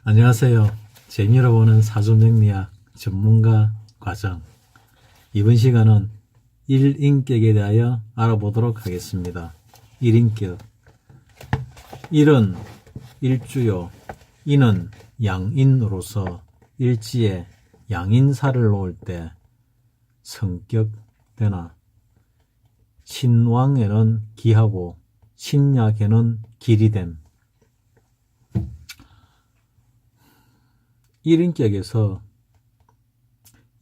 안녕하세요. 재미로 보는 사주명리학 전문가 과정. 이번 시간은 1인격에 대하여 알아보도록 하겠습니다. 1인격. 1은 일주요. 인은 양인으로서 일지에 양인사를 놓을 때 성격되나 신왕에는 기하고 신약에는 길이됨. 1인격에서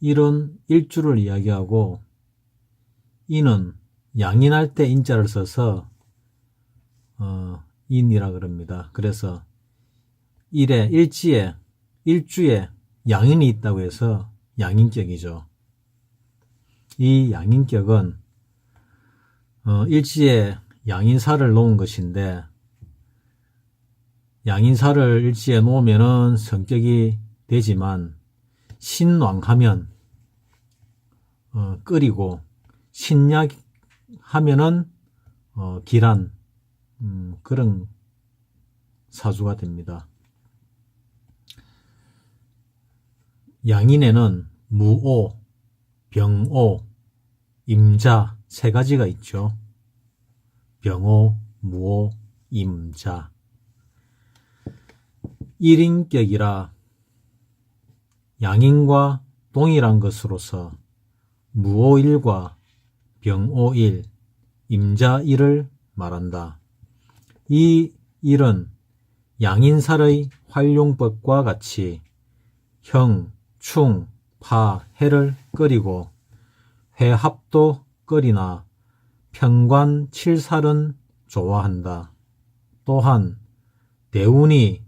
1은 일주를 이야기하고 인은 양인할 때 인자를 써서 인이라 그럽니다. 그래서 일주에 양인이 있다고 해서 양인격이죠. 이 양인격은 일지에 양인사를 놓은 것인데, 양인사를 일지에 놓으면은 성격이 되지만 신왕하면 끓이고 신약하면은 길한 그런 사주가 됩니다. 양인에는 무오, 병오, 임자 세 가지가 있죠. 병오, 무오, 임자. 1인격이라 양인과 동일한 것으로서 무오일과 병오일, 임자일을 말한다. 이 일은 양인살의 활용법과 같이 형, 충, 파, 해를 끓이고 회합도 끓이나 평관, 칠살은 좋아한다. 또한 대운이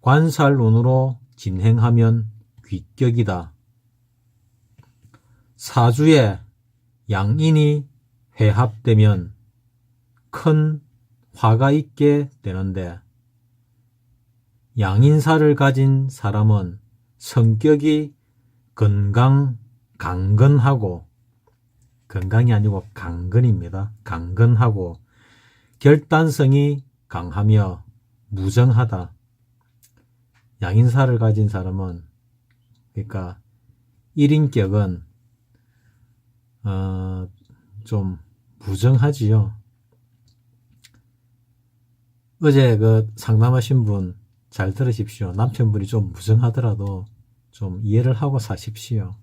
관살운으로 진행하면 귀격이다. 사주에 양인이 회합되면 큰 화가 있게 되는데, 양인사를 가진 사람은 성격이 강건하고, 건강이 아니고 강건입니다. 강건하고 결단성이 강하며 무정하다. 양인사를 가진 사람은, 그러니까 1인격은 좀 무정하지요. 어제 상담하신 분 잘 들으십시오. 남편분이 좀 무정하더라도 좀 이해를 하고 사십시오.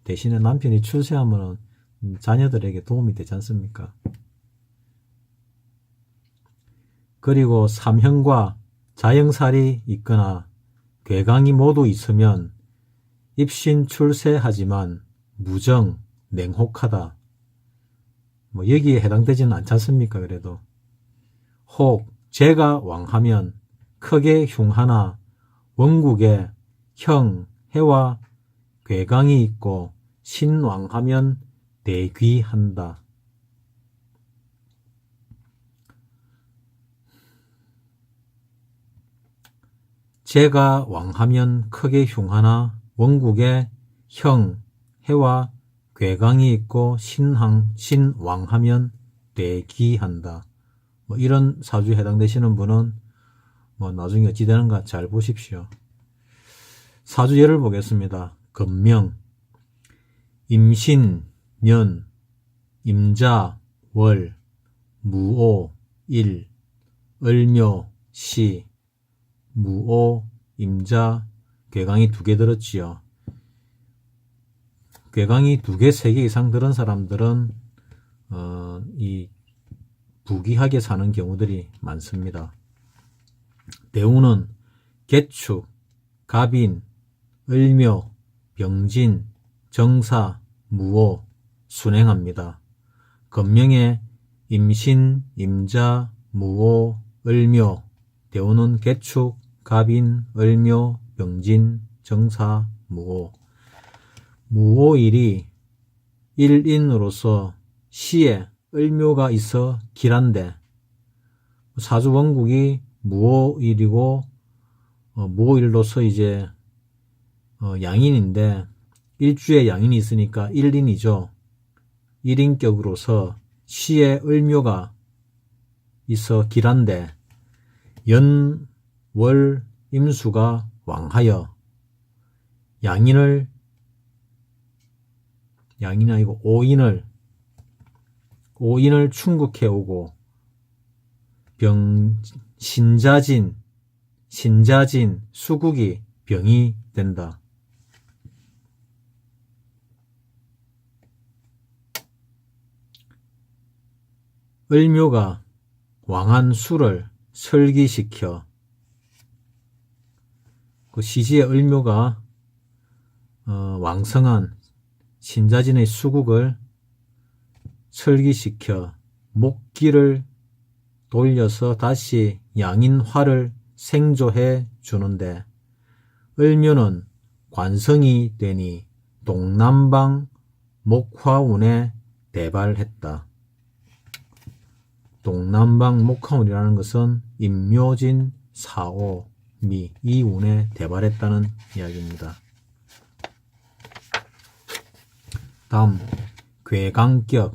대신에 남편이 출세하면 자녀들에게 도움이 되지 않습니까? 그리고 삼형과 자영살이 있거나 괴강이 모두 있으면 입신 출세하지만 무정, 냉혹하다. 여기에 해당되지는 않지 않습니까? 그래도 혹 재가 왕하면 크게 흉하나 원국에 형, 해와 괴강이 있고 신왕하면 대귀한다. 재가 왕하면 크게 흉하나 원국에 형, 해와 괴강이 있고 신왕하면 대귀한다. 이런 사주에 해당되시는 분은 나중에 어찌 되는가 잘 보십시오. 사주 예를 보겠습니다. 금명, 임신, 년, 임자, 월, 무오, 일, 을묘, 시, 무오, 임자, 괴강이 2개 들었지요. 괴강이 2개, 3개 이상 들은 사람들은 이 부귀하게 사는 경우들이 많습니다. 대운은 개축, 갑인, 을묘, 병진, 정사, 무오, 순행합니다. 금명에 임신, 임자, 무오, 을묘, 대운은 개축, 갑인, 을묘, 병진, 정사, 무오. 무오일이 1인으로서 시에 을묘가 있어 길한데, 사주 원국이 무오일이고 무오일로서 이제 양인인데 일주에 양인이 있으니까 1인이죠. 1인격으로서 시에 을묘가 있어 길한데 연, 월, 임수가 왕하여 양인이 아니고 오인을 충국해 오고 신자진 수국이 병이 된다. 을묘가 왕한 수를 설기시켜 그 시지의 을묘가 왕성한 신자진의 수국을 설기시켜 목기를 돌려서 다시 양인화를 생조해 주는데 을묘는 관성이 되니 동남방 목화운에 대발했다. 동남방 목화운이라는 것은 임묘진 사오미 이 운에 대발했다는 이야기입니다. 다음 괴강격.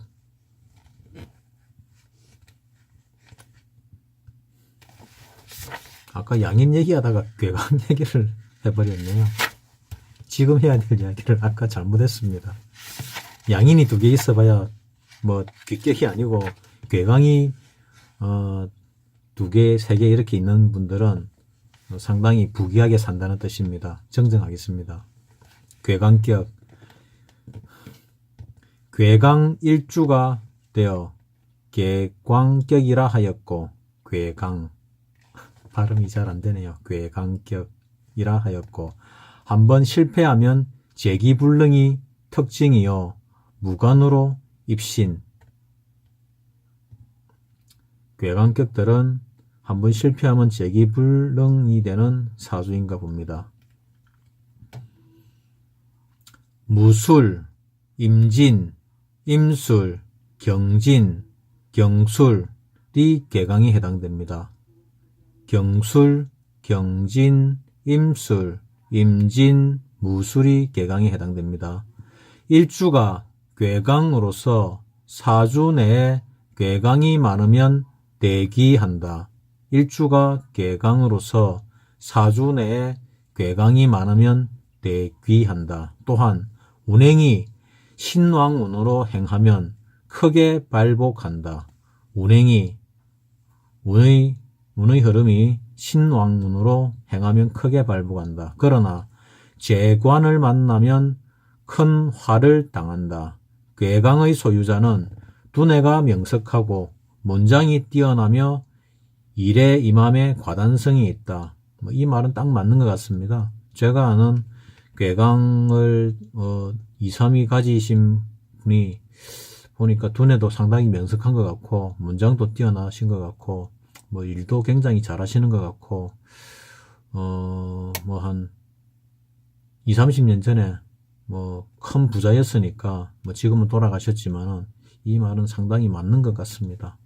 아까 양인 얘기하다가 괴강 얘기를 해버렸네요. 지금 해야 될 이야기를 아까 잘못했습니다. 양인이 2개 있어봐야 뭐 귓격이 아니고 괴강이 2개, 3개 이렇게 있는 분들은 상당히 부귀하게 산다는 뜻입니다. 정정하겠습니다. 괴강격. 괴강 일주가 되어 괴광격이라 하였고 괴강 발음이 잘 안되네요. 괴강격이라 하였고 한번 실패하면 재기불능이 특징이요 무관으로 입신. 괴강격들은 한번 실패하면 재기불능이 되는 사주인가 봅니다. 무술, 임진, 임술, 경진, 경술이 괴강에 해당됩니다. 경술, 경진, 임술, 임진, 무술이 괴강에 해당됩니다. 일주가 괴강으로서 사주 내에 괴강이 많으면 대기한다. 일주가 괴강으로서 사주 내에 괴강이 많으면 대귀한다. 또한 운행이 신왕운으로 행하면 크게 발복한다. 운의 흐름이 신왕운으로 행하면 크게 발복한다. 그러나 재관을 만나면 큰 화를 당한다. 괴강의 소유자는 두뇌가 명석하고 문장이 뛰어나며 일에 임함에 과단성이 있다. 이 말은 딱 맞는 것 같습니다. 제가 아는 괴강을 2, 3위 가지신 분이 보니까 두뇌도 상당히 명석한 것 같고 문장도 뛰어나신 것 같고 뭐 일도 굉장히 잘하시는 것 같고 뭐 한 2, 30년 전에 뭐 큰 부자였으니까 뭐 지금은 돌아가셨지만은 이 말은 상당히 맞는 것 같습니다.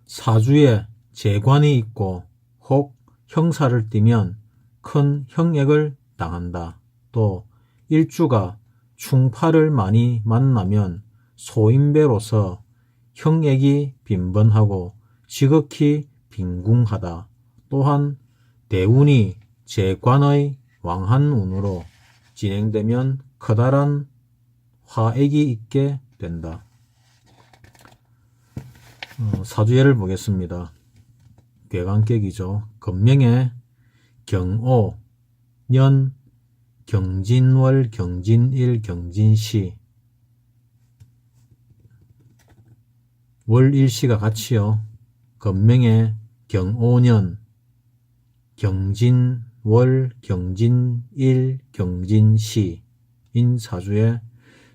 사주에 재관이 있고 혹 형사를 띠면 큰 형액을 당한다. 또 일주가 충파를 많이 만나면 소인배로서 형액이 빈번하고 지극히 빈궁하다. 또한 대운이 재관의 왕한운으로 진행되면 커다란 화액이 있게 된다. 사주예를 보겠습니다. 괴강격이죠. 건명에 경오, 년, 경진월, 경진일, 경진시, 월일시가 같이요. 건명에 경오년, 경진월, 경진일, 경진시인 사주의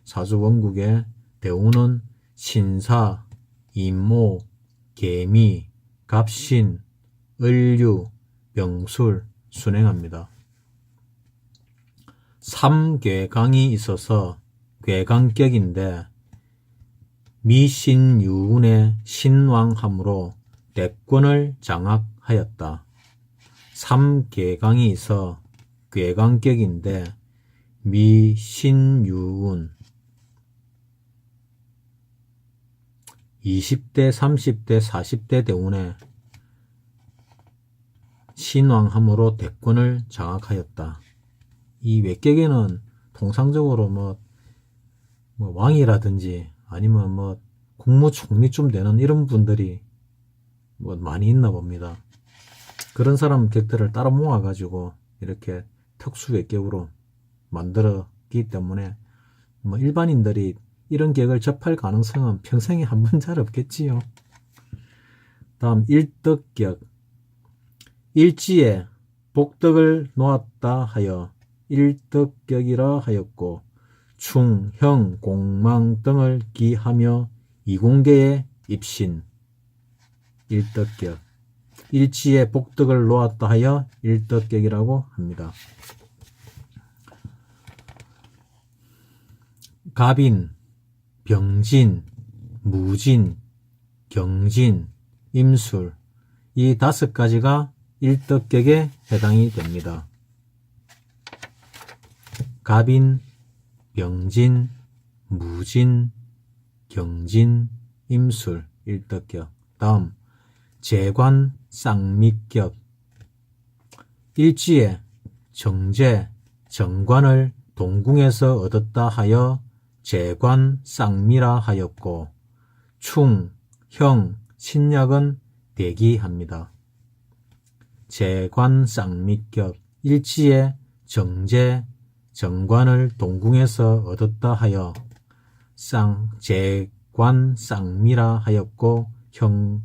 사주원국의 대운은 신사, 임모, 개미, 갑신, 을류, 병술, 순행합니다. 3괴강이 있어서 괴강격인데 미신유운의 신왕함으로 대권을 장악하였다. 3괴강이 있어 괴강격인데 미신유운 20대, 30대, 40대 대운에 신왕함으로 대권을 장악하였다. 이 외격에는 통상적으로 뭐 왕이라든지 아니면 뭐 국무총리쯤 되는 이런 분들이 뭐 많이 있나 봅니다. 그런 사람 격들을 따로 모아가지고 이렇게 특수 외격으로 만들었기 때문에 뭐 일반인들이 이런 격을 접할 가능성은 평생에 한 번 잘 없겠지요. 다음 일덕격. 일지에 복덕을 놓았다 하여 일덕격이라 하였고 충, 형, 공망 등을 기하며 이공계의 입신. 일덕격. 일지에 복덕을 놓았다 하여 일덕격이라고 합니다. 갑인, 병진, 무진, 경진, 임술 이 5가지가 일덕격에 해당이 됩니다. 갑인, 병진, 무진, 경진, 임술 일덕격. 다음 재관, 쌍미격. 일지에 정제, 정관을 동궁에서 얻었다 하여 재관, 쌍미라 하였고 충, 형, 신약은 대기합니다. 재관, 쌍미격. 일지에 정제, 정관을 동궁에서 얻었다 하여 재관, 쌍미라 하였고 형,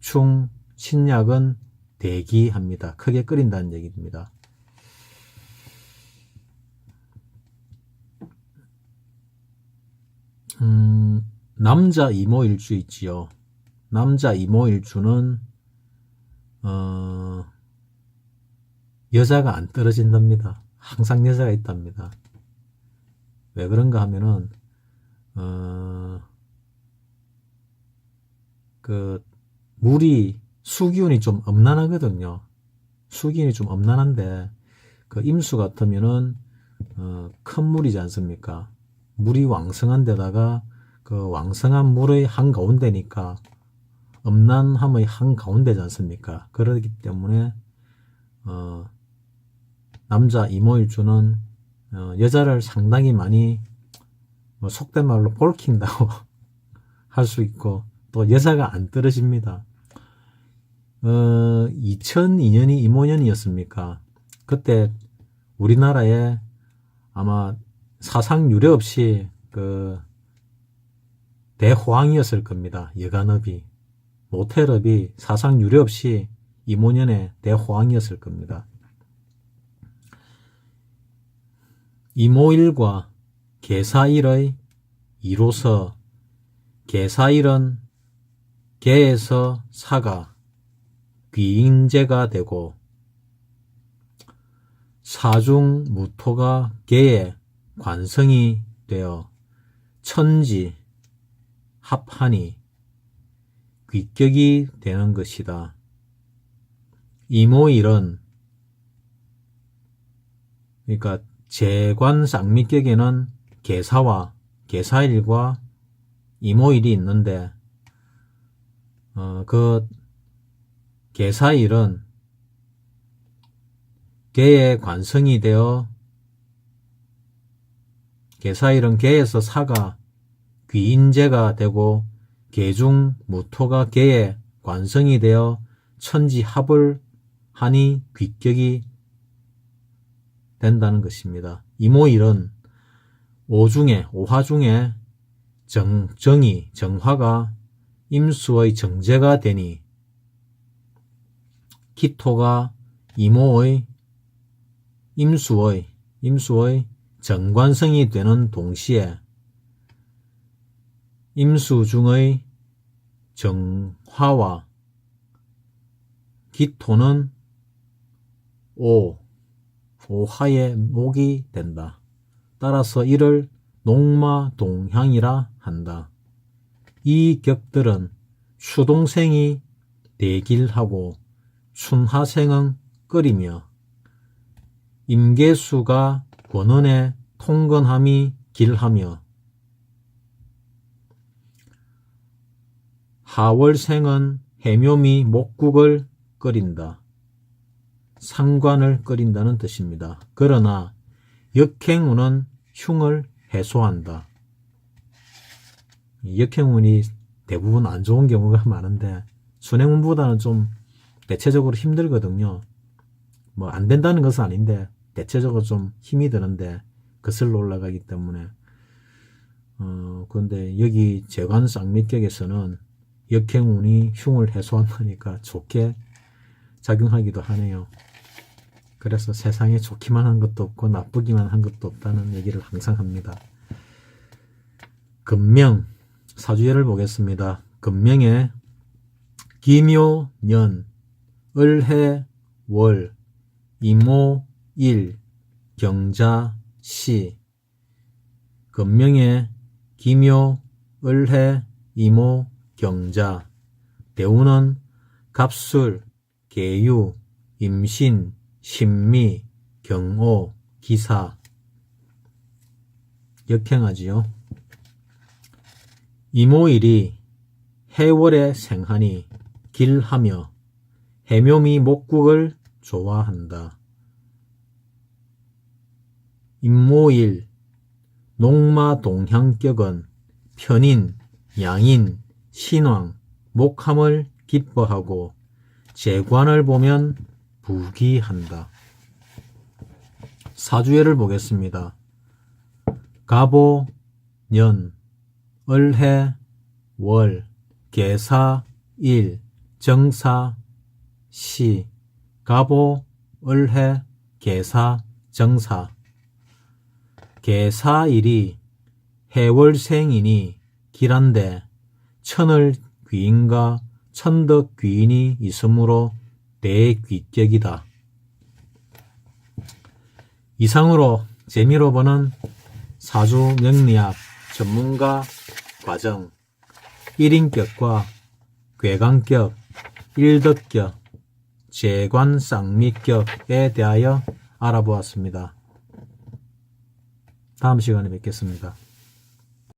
충, 신약은 대기합니다. 크게 끓인다는 얘기입니다. 남자 이모일주 있지요. 남자 이모일주는 여자가 안 떨어진답니다. 항상 여자가 있답니다. 왜 그런가 하면은 물이 수기운이 좀 엄난하거든요. 수기운이 좀 엄난한데 그 임수 같으면은 큰 물이지 않습니까? 물이 왕성한 데다가 그 왕성한 물의 한가운데니까 엄난함의 한가운데지 않습니까? 그렇기 때문에 남자 이모일주는 여자를 상당히 많이 속된 말로 볼킨다고 할 수 있고 또 여자가 안 떨어집니다. 2002년이 이모년이었습니까? 그때 우리나라에 아마 사상 유례 없이 그 대호황이었을 겁니다. 여간업이 모텔업이 사상 유례 없이 이모년의 대호황이었을 겁니다. 이모일과 계사일의 이로서 계사일은 계에서 사가 귀인제가 되고 사중 무토가 계의 관성이 되어 천지 합하니 귀격이 되는 것이다. 이모일은 그러니까 재관 쌍미격에는 계사와 계사일과 이모일이 있는데 그 계사일은 계의 관성이 되어 계사일은 계에서 사가 귀인제가 되고 계중 무토가 계의 관성이 되어 천지합을 하니 귀격이 된다는 것입니다. 이모일은 오화 중에 정이 정화가 임수의 정제가 되니 기토가 이모의 임수의 정관성이 되는 동시에 임수 중의 정화와 기토는 오화의 목이 된다. 따라서 이를 농마동향이라 한다. 이 격들은 추동생이 대길하고 춘하생은 끓이며 임계수가 권원의 통건함이 길하며 하월생은 해묘미 목국을 끓인다. 상관을 끓인다는 뜻입니다. 그러나 역행운은 흉을 해소한다. 역행운이 대부분 안 좋은 경우가 많은데 순행운보다는 좀 대체적으로 힘들거든요. 뭐 안 된다는 것은 아닌데 대체적으로 좀 힘이 드는데 거슬러 올라가기 때문에 그런데 여기 재관 쌍미격에서는 역행운이 흉을 해소한다니까 좋게 작용하기도 하네요. 그래서 세상에 좋기만 한 것도 없고 나쁘기만 한 것도 없다는 얘기를 항상 합니다. 금명 사주예를 보겠습니다. 금명에 기묘년, 을해, 월, 이모, 일, 경자, 시. 금명에 기묘, 을해, 이모, 경자. 대운은 갑술, 계유, 임신, 신미, 경오, 기사. 역행하지요. 이모일이 해월에 생하니 길하며 해묘미 목국을 좋아한다. 임모일 농마동향격은 편인, 양인, 신왕, 목함을 기뻐하고 재관을 보면 부귀한다. 사주예를 보겠습니다. 갑오, 년, 을해, 월, 계사, 일, 정사, 시. 갑오, 을해, 계사, 정사. 계사일이 해월생이니 길한데 천을 귀인과 천덕 귀인이 있으므로 대귀격이다. 이상으로 재미로 보는 사주 명리학 전문가 과정 1인격과 괴관격, 일덕격, 재관 쌍미격에 대하여 알아보았습니다. 다음 시간에 뵙겠습니다.